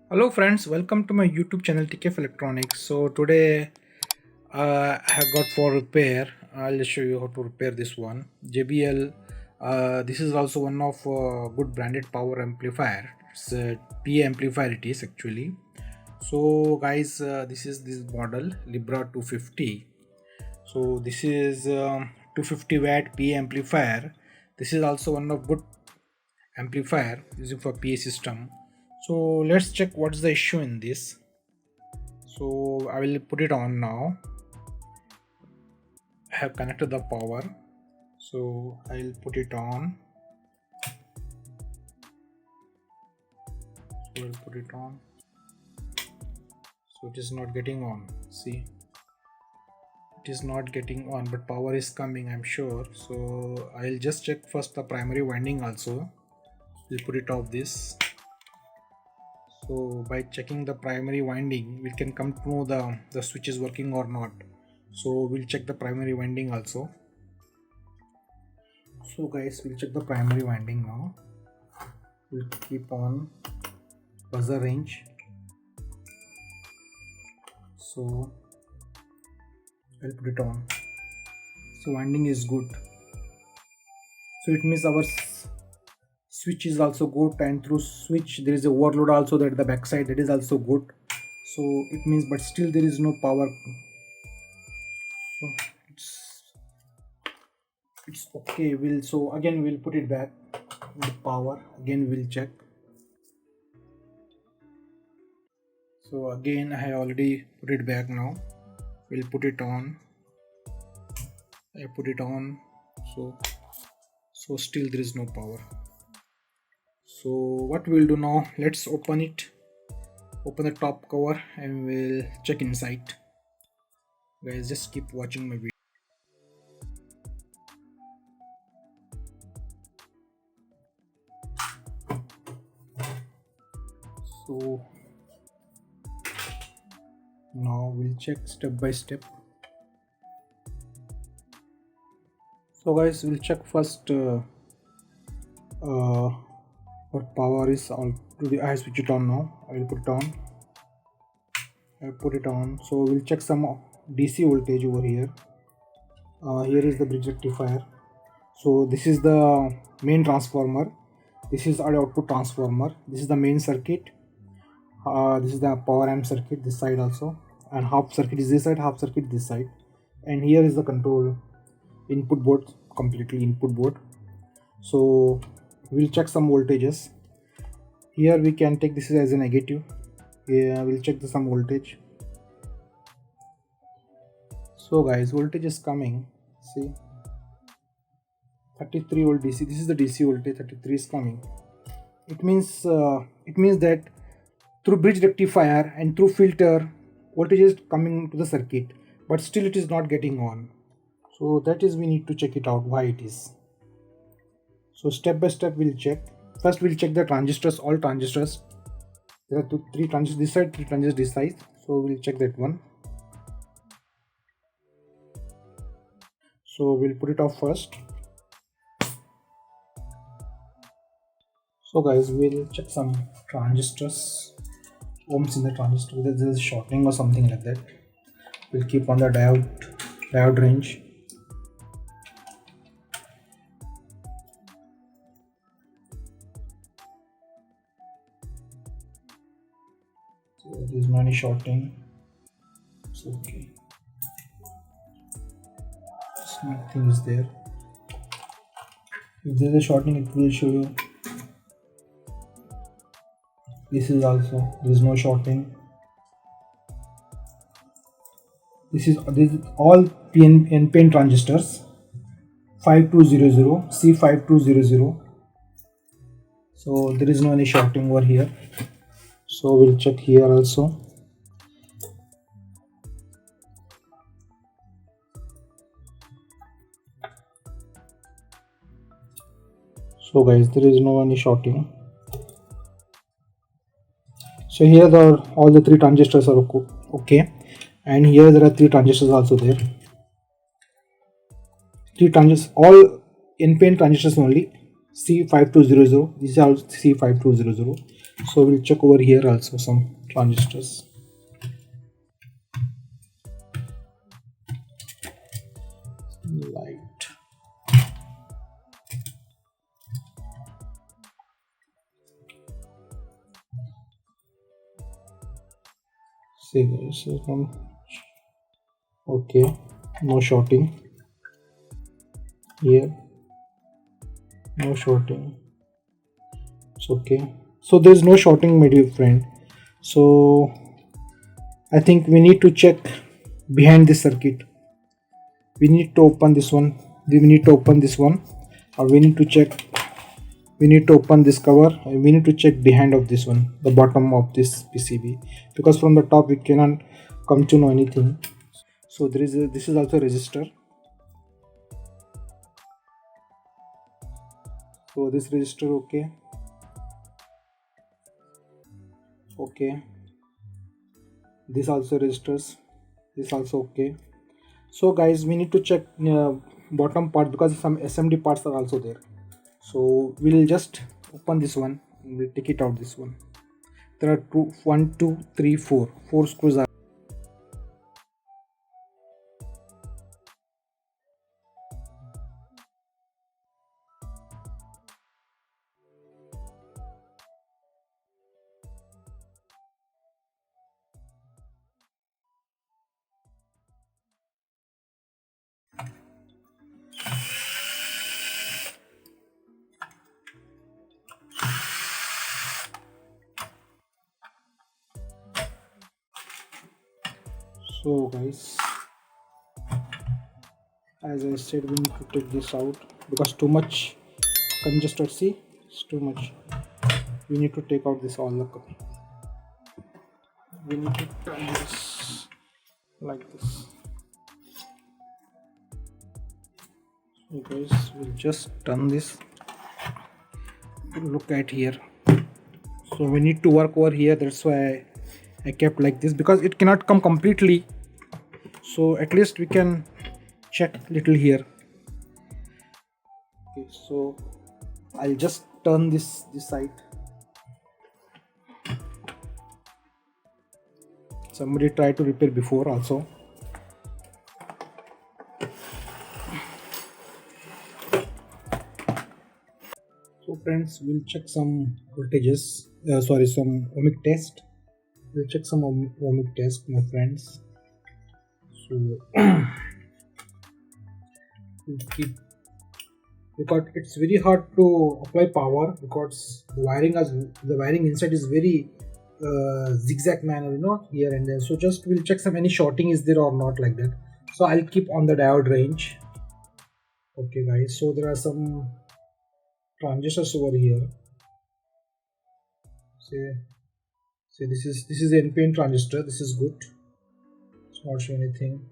Hello friends, welcome to my YouTube channel TKF Electronics. So today I have got for repair. I'll show you how to repair this one JBL. This is also one of good branded power amplifier. It's a PA amplifier it is actually. So guys, this is this model Libra 250. So this is 250 watt PA amplifier. This is also one of good amplifier using for PA system. So let's check what's the issue in this. So I will put it on now. I have connected the power, so I'll put it on. So I'll put it on. So it is not getting on. See, it is not getting on, but power is coming, I'm sure. So I'll just check first the primary winding also. We'll put it off this. So by checking the primary winding, we can come to know the switch is working or not. So we'll check the primary winding also. So guys, we'll check the primary winding now. We'll keep on buzzer range. So I'll put it on. So winding is good. So it means our switch is also good, and through switch there is a overload also at the back side, that is also good. So it means, but still there is no power. So it's okay. So again we'll put it back with power. Again we'll check. So again I have already put it back now. We'll put it on. I put it on. So still there is no power. So what we'll do now, let's open it, open the top cover, and we'll check inside. Guys, just keep watching my video. So now we'll check step by step. So guys, we'll check first what power is all. I switch it on now. I will put it on. I put it on. So we'll check some DC voltage over here. Here is the bridge rectifier. So this is the main transformer. This is our output transformer. This is the main circuit. This is the power amp circuit, this side also, and half circuit is this side, half circuit this side. And here is the control input board, completely input board. So we'll check some voltages. Here we can take this as a negative. Yeah, we'll check some voltage. So guys, voltage is coming. See, 33 volt DC. This is the DC voltage. 33 is coming. It means that through bridge rectifier and through filter, voltage is coming to the circuit, but still it is not getting on. So that is, we need to check it out why it is. So step by step we'll check. First we'll check the transistors, all transistors. There are three transistors this side, three transistors this side. So we'll check that one. So we'll put it off first. So guys, we'll check some transistors, ohms in the transistor, whether there is shortening or something like that. We'll keep on the diode range. So there is no any shorting. It's okay. Nothing is there. If there is a shorting, it will show you. This is also, there is no shorting. This is all NPN transistors, 5200 C5200. So there is no any shorting over here. So we'll check here also. So guys, there is no any shorting. So here all the three transistors are okay, and here there are three transistors also there. Three transistors, all NPN transistors only, C5200. These are C5200. So we'll check over here also some transistors. Light. See guys, okay, no shorting here, no shorting. It's okay. So there's no shorting, my dear friend. So I think we need to check behind this circuit. We need to open this one. We need to open this one, or we need to check. We need to open this cover, and we need to check behind of this one, the bottom of this PCB, because from the top we cannot come to know anything. So there is this is also a resistor. So this resistor, okay. This also resistors. This also okay. So guys, we need to check bottom part because some SMD parts are also there. So we'll just open this one. We'll take it out. This one. There are 4 screws are. So guys, as I said, we need to take this out because too much congested. See, it's too much. We need to take out this all the. We need to turn this like this. So guys, we'll just turn this. Look at here. So we need to work over here. That's why I kept like this, because it cannot come completely. So at least we can check little here. Okay, so I'll just turn this side. Somebody tried to repair before also. So friends, we'll check some voltages. Some ohmic test. We'll check some ohmic test, my friends. So we'll keep, because it's very hard to apply power because the wiring inside is very zigzag manner, here and there. So just we'll check some any shorting is there or not, like that. So I'll keep on the diode range. Okay guys, so there are some transistors over here. See, this is NPN transistor. This is good. It's not showing anything.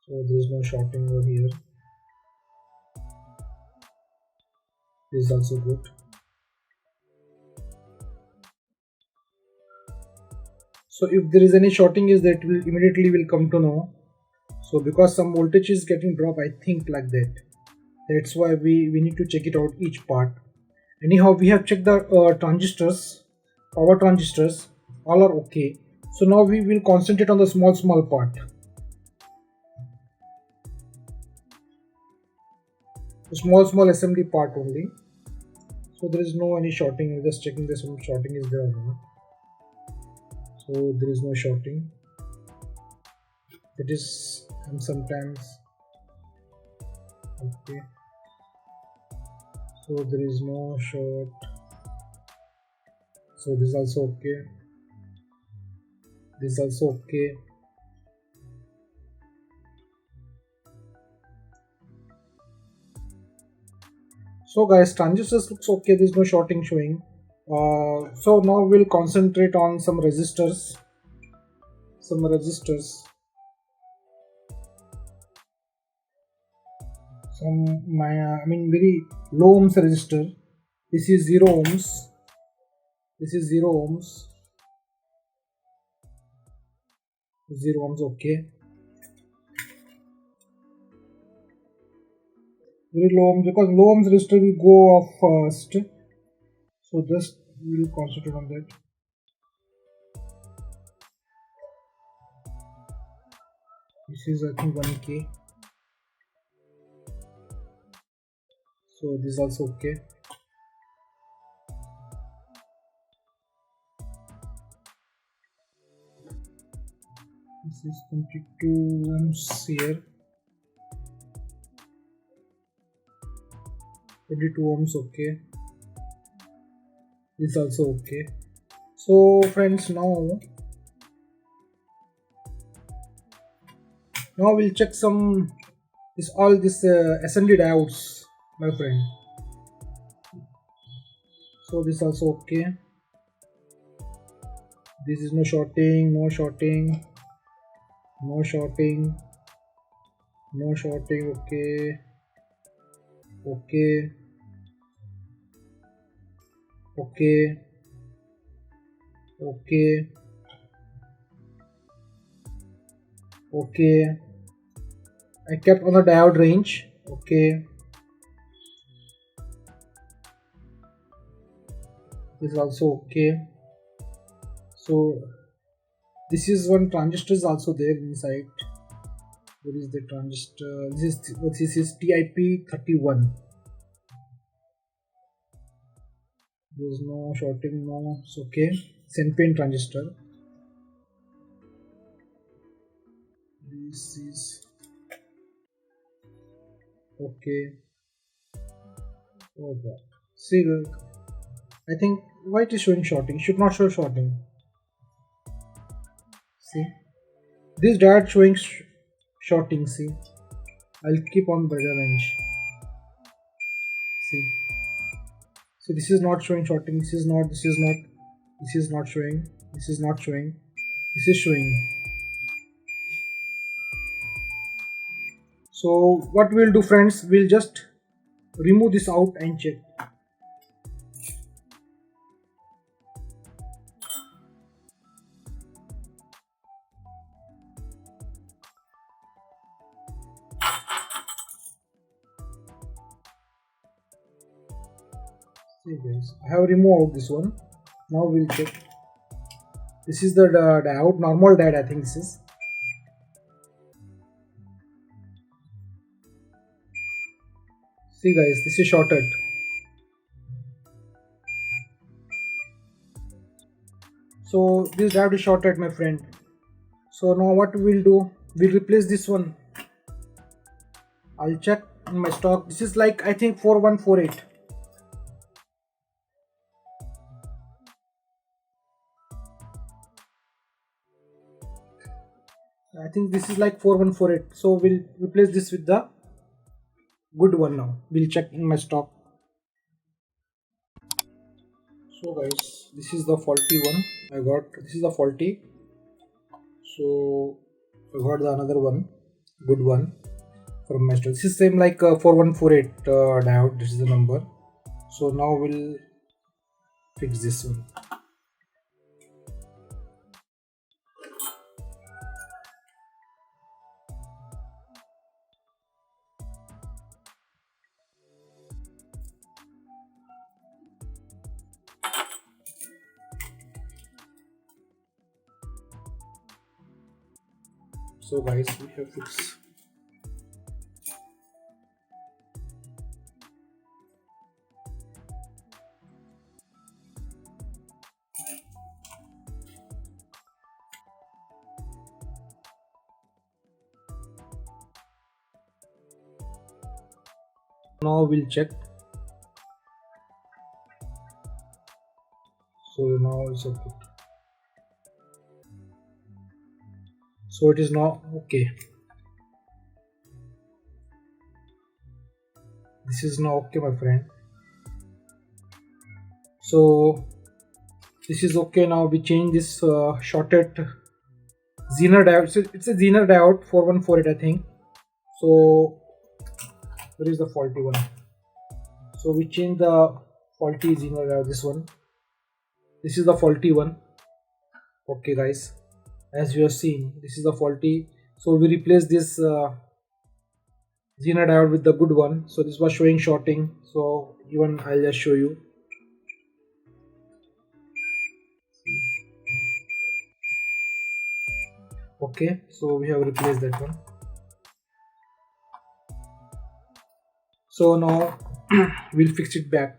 So there is no shorting over here. This is also good. So if there is any shorting, is that will immediately will come to know. So because some voltage is getting dropped, I think like that. That's why we need to check it out each part. Anyhow, we have checked the transistors, power transistors, all are okay. So now we will concentrate on the small part. The small SMD part only. So there is no any shorting. We're just checking this some shorting is there or not. So there is no shorting. That is sometimes okay. So there is no short. So this is also okay. This is also okay. So guys, transistors looks okay. There is no shorting showing. So now we'll concentrate on some resistors. Very low ohms resistor. This is 0 ohms. This is 0 ohms. 0 ohms, okay. very low ohms, because low ohms resistor will go off first, so just we will concentrate on that. This is I think 1K, so this is also okay. This is 22 ohms here, 22 ohms, okay. This is also okay. So friends, now we'll check some all this assembly diodes, my friend. So this is also okay. This is no shorting, no shorting, no shorting, no shorting, okay, okay, okay, okay, okay. I kept on the diode range, okay. This is also okay. So this is one transistor is also there inside. What is the transistor? This is TIP31. There is no shorting, no. It's okay. It's NPN transistor. This is okay. Oh god. See, look. I think why it is showing shorting. It should not show shorting. See, this diode showing shorting. See, I'll keep on better range. See, so this is not showing shorting. This is not. This is not. This is not showing. This is not showing. This is showing. So what we'll do, friends, we'll just remove this out and check. See guys, I have removed out this one. Now we'll check. This is the diode, normal diode, I think this is. See guys, this is shorted. So this diode is shorted, my friend. So now what we'll do, we'll replace this one. I'll check in my stock. This is like I think 4148. I think this is like 4148. So we'll replace this with the good one now. We'll check in my stock. So guys, this is the faulty one I got. This is the faulty. So I got the another one, good one from my stock. This is same like 4148 diode. This is the number. So now we'll fix this one. So guys, we have fixed. Now we'll check. So now it's okay. So it is now okay. This is now okay, my friend. So this is okay. Now we change this shorted Zener diode. So it's a Zener diode 4148, I think. So where is the faulty one? So we change the faulty Zener diode. This one. This is the faulty one. Okay, guys. As you have seen, this is the faulty. So we replace this Zener diode with the good one. So this was showing shorting, so even I'll just show you. Okay, so we have replaced that one. So now we'll fix it back.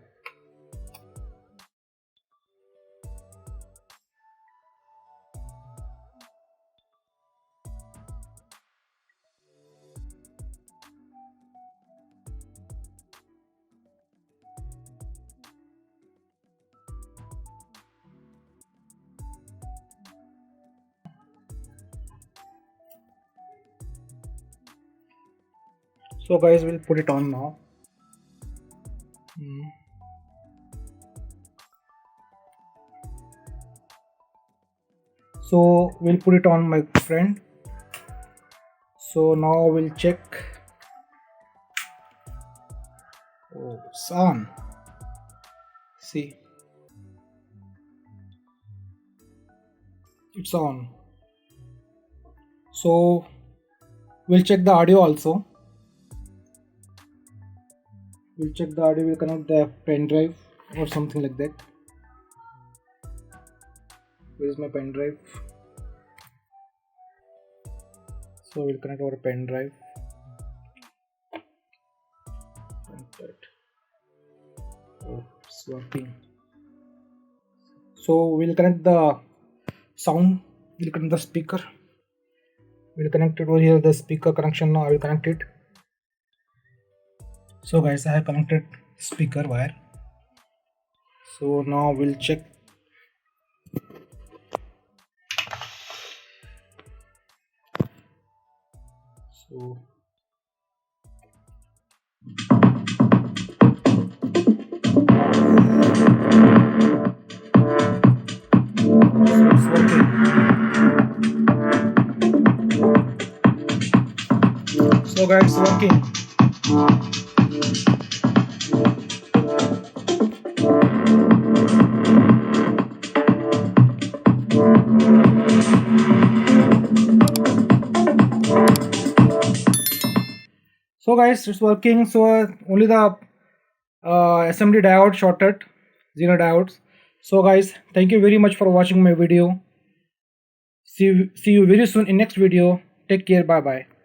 So guys, we'll put it on now. So we'll put it on, my friend. So now we'll check. Oh, it's on. See, it's on. So we'll check the audio also. We'll check the audio. We'll connect the pen drive or something like that. Where is my pen drive? So we'll connect our pen drive. Oh, it's working. So we'll connect the sound. We'll connect the speaker. We'll connect it over here. The speaker connection now. I will connect it. So guys, I have connected speaker wire. So now we'll check. So it's working. So guys, it's working. So guys, it's working. So only the assembly diode shorted, Zener diodes. So guys, thank you very much for watching my video. See you very soon in next video. Take care. Bye bye.